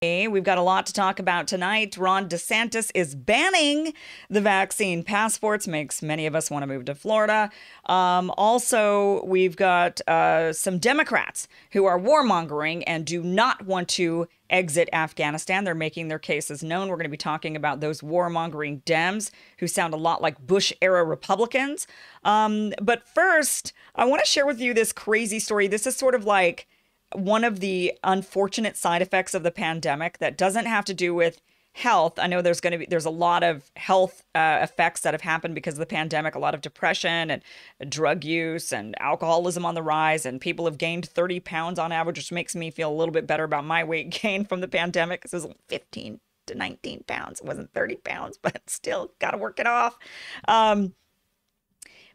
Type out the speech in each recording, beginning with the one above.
We've got a lot to talk about tonight. Ron DeSantis is banning the vaccine passports, makes many of us want to move to Florida. Also, we've got some Democrats who are warmongering and do not want to exit Afghanistan. They're making their cases known. We're going to be talking about those warmongering Dems who sound a lot like Bush-era Republicans. But first, I want to share with you this crazy story. This is sort of like one of the unfortunate side effects of the pandemic that doesn't have to do with health. I know there's a lot of health effects that have happened because of the pandemic, a lot of depression and drug use and alcoholism on the rise, and people have gained 30 pounds on average, which makes me feel a little bit better about my weight gain from the pandemic because it was 15 to 19 pounds. It wasn't 30 pounds, but still got to work it off.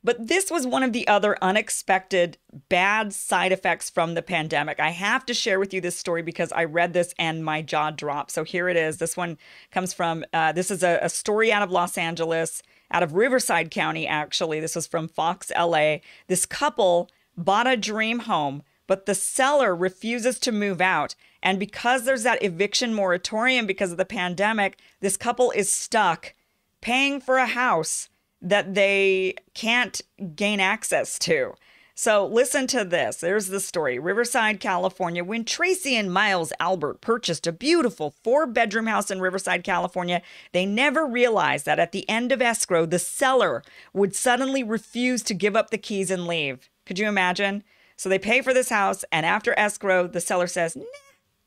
But this was one of the other unexpected bad side effects from the pandemic. I have to share with you this story because I read this and my jaw dropped. So here it is. This one comes from, this is a story out of Los Angeles, out of Riverside County, actually. This was from Fox LA. This couple bought a dream home, but the seller refuses to move out. And because there's that eviction moratorium because of the pandemic, this couple is stuck paying for a house that they can't gain access to. So listen to this. There's the story. Riverside, California. When Tracy and Miles Albert purchased a beautiful 4-bedroom house in Riverside, California, they never realized that at the end of escrow, the seller would suddenly refuse to give up the keys and leave. Could you imagine? So they pay for this house, and after escrow, the seller says, nah,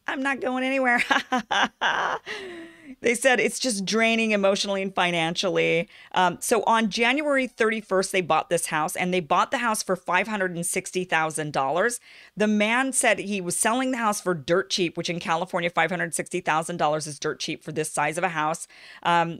I'm not going anywhere. They said it's just draining emotionally and financially. So on January 31st, they bought this house, and they bought the house for $560,000. The man said he was selling the house for dirt cheap, which in California, $560,000 is dirt cheap for this size of a house.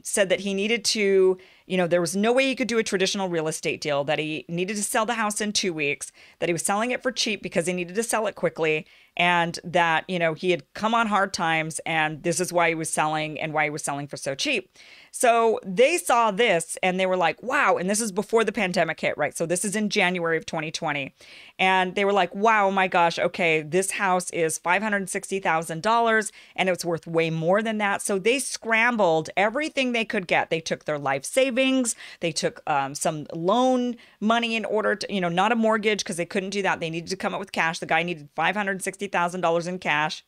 Said that he needed to, there was no way he could do a traditional real estate deal, that he needed to sell the house in 2 weeks, that he was selling it for cheap because he needed to sell it quickly, and that, he had come on hard times, and this is why he was selling and why he was selling for so cheap. So they saw this and they were like, wow. And this is before the pandemic hit, right? So this is in January of 2020. And they were like, wow, oh my gosh, okay, this house is $560,000 and it's worth way more than that. So they scrambled everything they could get. They took their life savings. They took some loan money in order to, not a mortgage because they couldn't do that. They needed to come up with cash. The guy needed $560,000 in cash.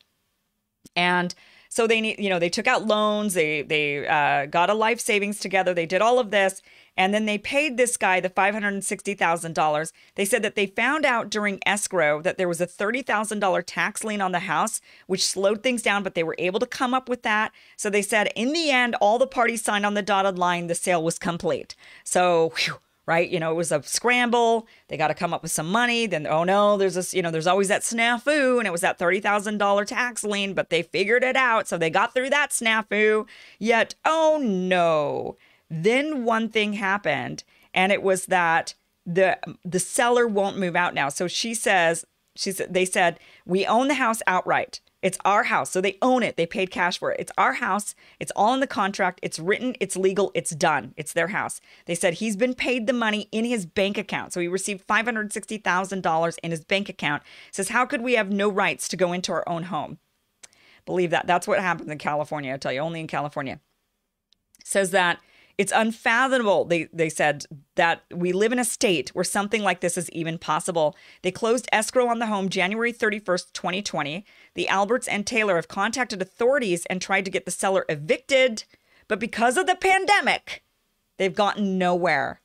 And so they took out loans, they got a life savings together, they did all of this, and then they paid this guy the $560,000. They said that they found out during escrow that there was a $30,000 tax lien on the house, which slowed things down, but they were able to come up with that. So they said in the end, all the parties signed on the dotted line, the sale was complete. So, whew, right? It was a scramble. They got to come up with some money. Then, oh no, there's this, there's always that snafu. And it was that $30,000 tax lien, but they figured it out. So they got through that snafu. Yet, oh no. Then one thing happened, and it was that the seller won't move out now. So they said, we own the house outright. It's our house. So they own it. They paid cash for it. It's our house. It's all in the contract. It's written. It's legal. It's done. It's their house. They said he's been paid the money in his bank account. So he received $560,000 in his bank account. Says, how could we have no rights to go into our own home? Believe that. That's what happened in California. I tell you, only in California. Says that it's unfathomable, they said, that we live in a state where something like this is even possible. They closed escrow on the home January 31st, 2020. The Alberts and Taylor have contacted authorities and tried to get the seller evicted. But because of the pandemic, they've gotten nowhere.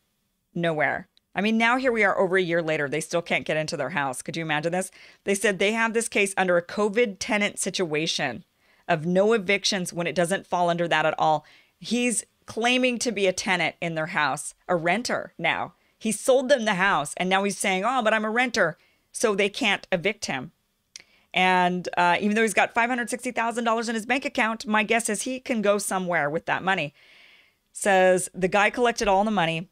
Nowhere. I mean, now here we are over a year later. They still can't get into their house. Could you imagine this? They said they have this case under a COVID tenant situation of no evictions when it doesn't fall under that at all. He's claiming to be a tenant in their house, a renter now. He sold them the house, and now he's saying, oh, but I'm a renter, so they can't evict him. And even though he's got $560,000 in his bank account, my guess is he can go somewhere with that money. Says the guy collected all the money,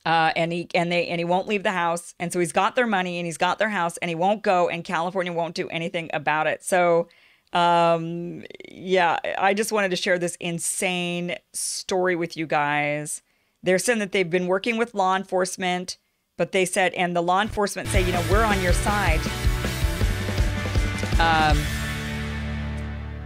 and he won't leave the house, and so he's got their money and he's got their house, and he won't go, and California won't do anything about it. So yeah, I just wanted to share this insane story with you guys. They're saying that they've been working with law enforcement, but they said, and the law enforcement say, we're on your side.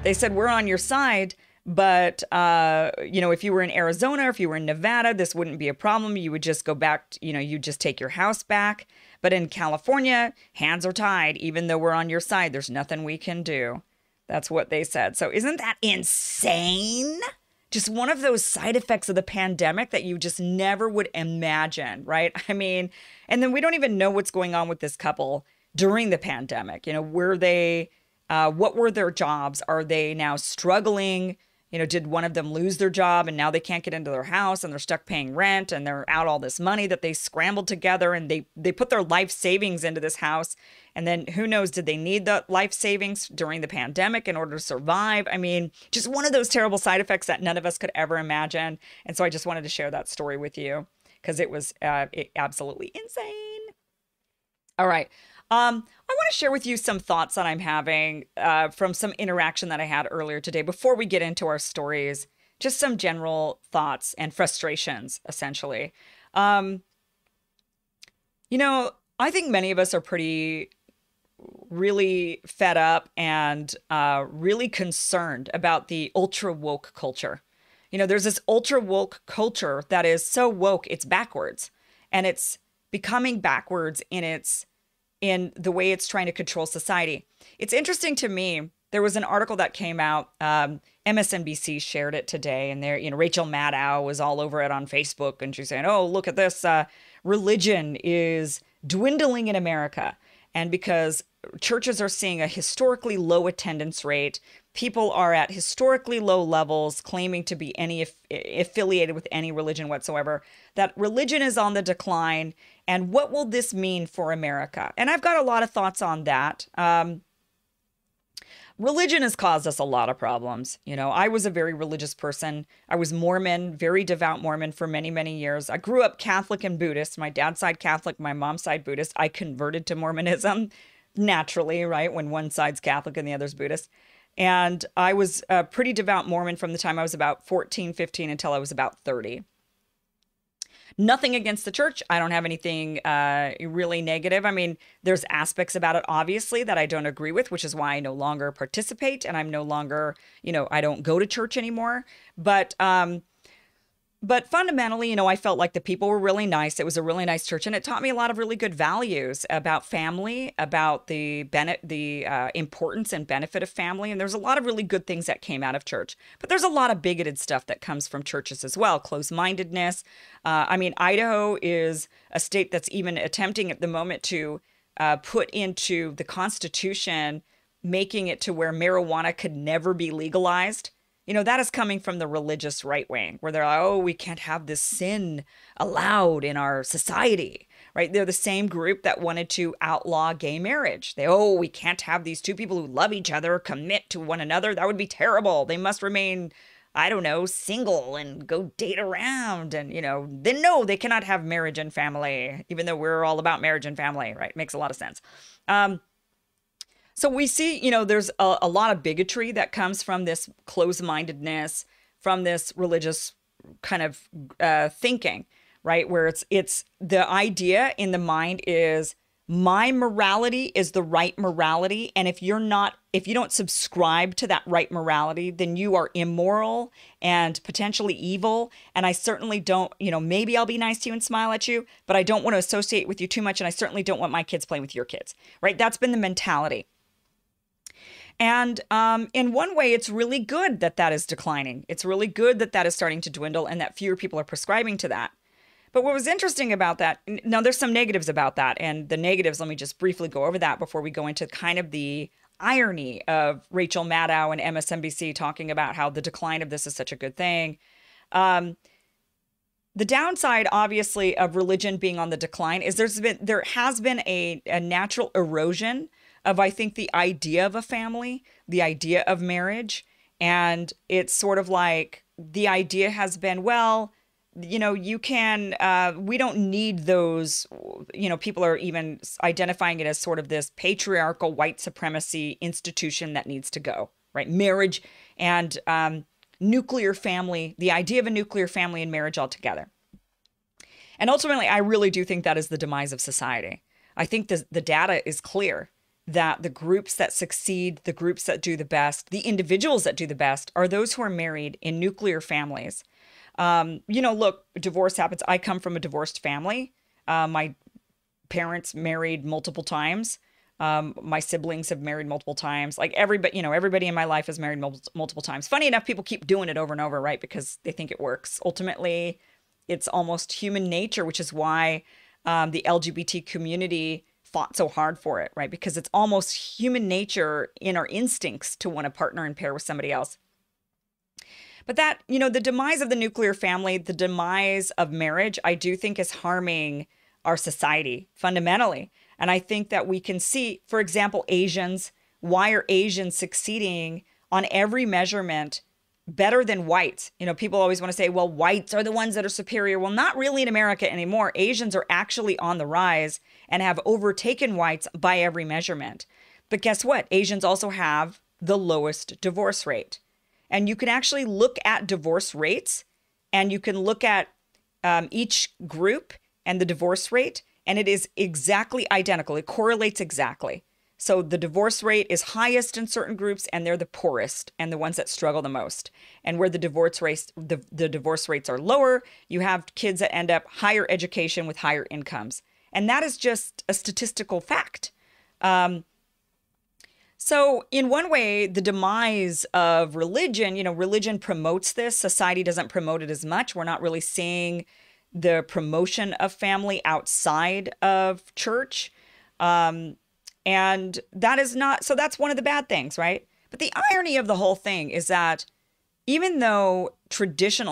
they said, we're on your side. But, if you were in Arizona, or if you were in Nevada, this wouldn't be a problem. You would just go back, you just take your house back. But in California, hands are tied. Even though we're on your side, there's nothing we can do. That's what they said. So isn't that insane? Just one of those side effects of the pandemic that you just never would imagine, right? I mean, and then we don't even know what's going on with this couple during the pandemic. Were they, what were their jobs? Are they now struggling? Did one of them lose their job and now they can't get into their house and they're stuck paying rent and they're out all this money that they scrambled together and they put their life savings into this house. And then who knows, did they need the life savings during the pandemic in order to survive? I mean, just one of those terrible side effects that none of us could ever imagine. And so I just wanted to share that story with you because it was absolutely insane. All right. I want to share with you some thoughts that I'm having from some interaction that I had earlier today before we get into our stories. Just some general thoughts and frustrations, essentially. I think many of us are really fed up and really concerned about the ultra woke culture. There's this ultra woke culture that is so woke, it's backwards. And it's becoming backwards in the way it's trying to control society. It's interesting to me. There was an article that came out. MSNBC shared it today, and there, Rachel Maddow was all over it on Facebook, and she's saying, "Oh, look at this! Religion is dwindling in America, and because churches are seeing a historically low attendance rate, people are at historically low levels, claiming to be affiliated with any religion whatsoever. That religion is on the decline." And what will this mean for America? And I've got a lot of thoughts on that. Religion has caused us a lot of problems. I was a very religious person. I was Mormon, very devout Mormon for many, many years. I grew up Catholic and Buddhist. My dad's side Catholic, my mom's side Buddhist. I converted to Mormonism naturally, right? When one side's Catholic and the other's Buddhist. And I was a pretty devout Mormon from the time I was about 14, 15 until I was about 30. Nothing against the church. I don't have anything really negative. I mean, there's aspects about it, obviously, that I don't agree with, which is why I no longer participate and I'm no longer, I don't go to church anymore. But fundamentally, I felt like the people were really nice. It was a really nice church, and it taught me a lot of really good values about family, about the importance and benefit of family. And there's a lot of really good things that came out of church. But there's a lot of bigoted stuff that comes from churches as well. Closed-mindedness. Idaho is a state that's even attempting at the moment to put into the Constitution, making it to where marijuana could never be legalized. That is coming from the religious right wing, where they're like, oh, we can't have this sin allowed in our society, right? They're the same group that wanted to outlaw gay marriage. We can't have these two people who love each other commit to one another. That would be terrible. They must remain, I don't know, single and go date around. And, then no, they cannot have marriage and family, even though we're all about marriage and family, right? Makes a lot of sense. So we see, there's a lot of bigotry that comes from this closed-mindedness, from this religious kind of thinking, right? Where it's the idea in the mind is my morality is the right morality. And if you don't subscribe to that right morality, then you are immoral and potentially evil. And I certainly don't, maybe I'll be nice to you and smile at you, but I don't want to associate with you too much. And I certainly don't want my kids playing with your kids, right? That's been the mentality. And in one way, it's really good that that is declining. It's really good that that is starting to dwindle and that fewer people are prescribing to that. But what was interesting about that, now there's some negatives about that. And the negatives, let me just briefly go over that before we go into kind of the irony of Rachel Maddow and MSNBC talking about how the decline of this is such a good thing. The downside, obviously, of religion being on the decline is there has been a natural erosion of, I think, the idea of a family, the idea of marriage. And it's sort of like the idea has been, well, you can, we don't need those, people are even identifying it as sort of this patriarchal white supremacy institution that needs to go, right? Marriage and nuclear family, the idea of a nuclear family and marriage altogether. And ultimately, I really do think that is the demise of society. I think the data is clear that the groups that succeed, the groups that do the best, the individuals that do the best are those who are married in nuclear families. Look, divorce happens. I come from a divorced family. My parents married multiple times. My siblings have married multiple times. Like everybody in my life has married multiple times. Funny enough, people keep doing it over and over, right? Because they think it works. Ultimately, it's almost human nature, which is why the LGBT community fought so hard for it, right? Because it's almost human nature in our instincts to want to partner and pair with somebody else. But that, the demise of the nuclear family, the demise of marriage, I do think is harming our society fundamentally. And I think that we can see, for example, Asians, why are Asians succeeding on every measurement better than whites? People always want to say, well, whites are the ones that are superior. Well, not really in America anymore. Asians are actually on the rise and have overtaken whites by every measurement. But guess what? Asians also have the lowest divorce rate. And you can actually look at divorce rates, and you can look at each group and the divorce rate, and it is exactly identical. It correlates exactly. So the divorce rate is highest in certain groups, and they're the poorest and the ones that struggle the most. And where the divorce rates are lower, you have kids that end up higher education with higher incomes. And that is just a statistical fact. So in one way, the demise of religion, religion promotes this. Society doesn't promote it as much. We're not really seeing the promotion of family outside of church. And that is not, so that's one of the bad things, right? But the irony of the whole thing is that even though traditional